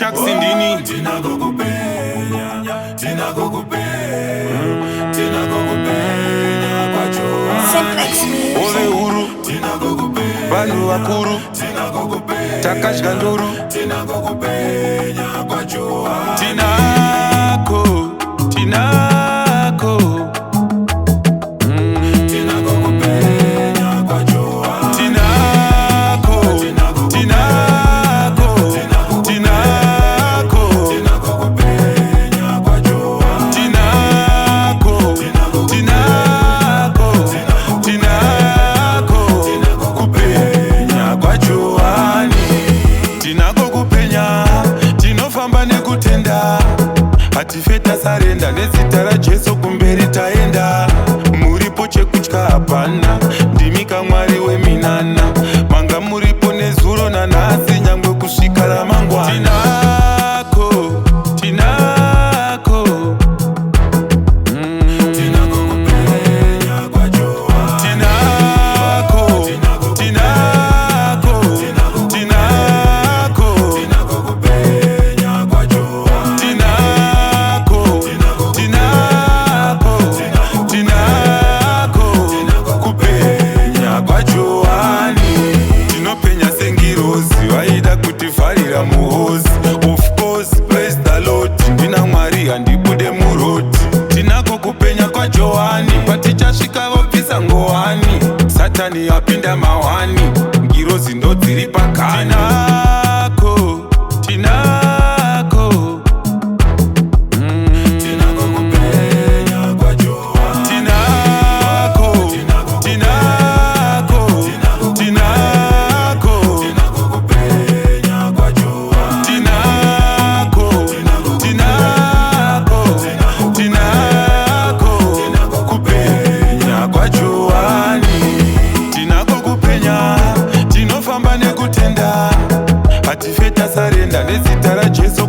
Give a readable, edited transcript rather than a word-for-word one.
Shaksindini Ove huru Vanhu vakuru Takadya nduru Tinako Hatifeta sarenda nezita raJesu kumberi taenda. Muripo chekutya hapana, ndimi kamwari weminana. Manga muripo nezuro nanhasi, nyangwe kusvika ramangwana. Of course, praise the Lord. Ndina Mwari handibude muroti. Tinako kupenya kwa Johani, patichasvika vobvisa ngohani. Satani yapinda mawani, ngirozi ndo dziri pakani. Hatifeta sarenda nezita raJesu